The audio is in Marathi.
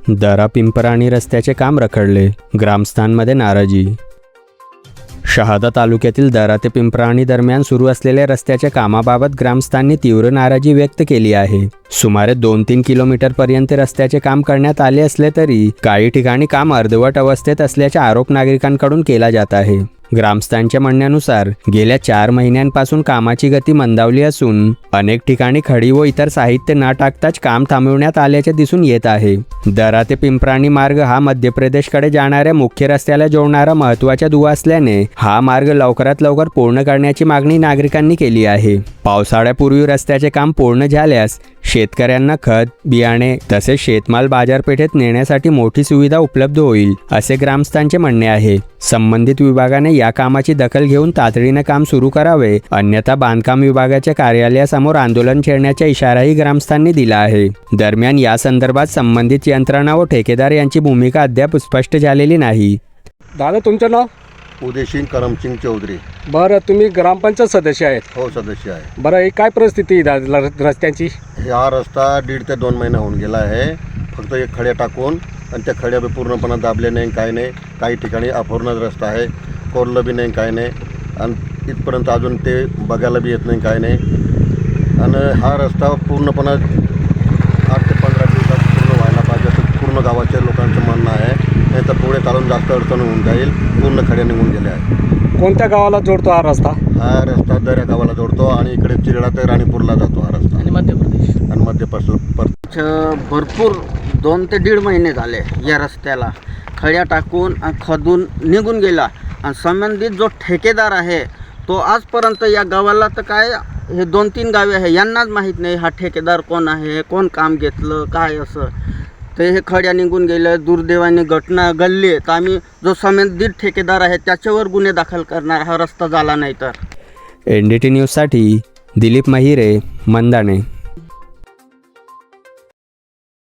दरा पिंपराणी रस्त्याचे काम रखडले, ग्रामस्थांमध्ये नाराजी। शहादा तालुक्यातील दरा ते पिंपराणी दरम्यान सुरू असलेल्या रस्त्याच्या कामाबाबत ग्रामस्थांनी तीव्र नाराजी व्यक्त केली आहे। सुमारे 2-3 किलोमीटरपर्यंत रस्त्याचे काम करण्यात आले असले तरी काही ठिकाणी काम अर्धवट अवस्थेत असल्याचा आरोप नागरिकांकडून केला जात आहे। ग्रामस्थांच्या म्हणण्यानुसार गेल्या 4 महिन्यांपासून कामाची गती मंदावली असून अनेक ठिकाणी खडी व इतर साहित्य न टाकताच काम थांबवण्यात आल्याचे दिसून येत आहे। दरा ते पिंपराणी मार्ग हा मध्य प्रदेशकडे जाणाऱ्या मुख्य रस्त्याला जोडणारा महत्त्वाचा दुवा असल्याने हा मार्ग लवकरात लवकर पूर्ण करण्याची मागणी नागरिकांनी केली आहे। पावसाळ्यापूर्वी रस्त्याचे काम पूर्ण झाल्यास शेतकऱ्यांना खत, बियाणे तसेच शेतमाल बाजारपेठेत नेण्यासाठी मोठी सुविधा उपलब्ध होईल, असे ग्रामस्थांचे म्हणणे आहे। संबंधित विभागाने या कामाची दखल घेऊन तातडीने काम सुरू करावे, अन्यथा बांधकाम विभागाच्या कार्यालयासमोर आंदोलन छेडण्याचा इशाराही ग्रामस्थांनी दिला आहे। दरम्यान या संदर्भात संबंधित यंत्रणा व ठेकेदार यांची भूमिका अद्याप स्पष्ट झालेली नाही। दादा, तुमचं नाव? उदयसिंग करमसिंग चौधरी। बरं, तुम्ही ग्रामपंचायत सदस्य आहेत? हो, सदस्य आहे। बरं, ही काय परिस्थिती आहे रस्त्यांची? हा रस्ता 1.5 ते 2 महिने होऊन गेला आहे। फक्त एक खड्या टाकून आणि त्या खड्या पूर्णपणे दाबले नाही, काही नाही। काही ठिकाणी अपूर्ण रस्ता आहे, कोरलं बी नाही, काही नाही। आणि इथपर्यंत अजून ते बघायला बी येत नाही, काही नाही। आणि हा रस्ता पूर्णपणे 8 ते 15 दिवसात पूर्ण व्हायला पाहिजे असं पूर्ण गावाच्या लोकांचं म्हणणं आहे। नाही तर पुढे चालून जास्त अडचण होऊन जाईल। पूर्ण खड्या निघून गेल्या आहेत। कोणत्या गावाला जोडतो हा रस्ता? हा रस्ता दर्या गावाला जोडतो आणि इकडे चिरडा ते राणीपूरला जातो हा रस्ता। आणि मध्य प्रदेश भरपूर 2 ते 1.5 महिने झाले या रस्त्याला खड्या टाकून खदून निघून गेला। आणि संबंधित जो ठेकेदार आहे तो आजपर्यंत या गावाला तर काय हे 2-3 गावे आहे यांनाच माहीत नाही हा ठेकेदार कोण आहे, कोण काम घेतलं काय असं। ते हे खड्या निघून गेलं, दुर्दैवाने घटना घडली तर आम्ही जो संबंधित ठेकेदार आहे त्याच्यावर गुन्हे दाखल करणार हा रस्ता झाला नाही तर। NDT न्यूजसाठी दिलीप महिरे, मंदाणे।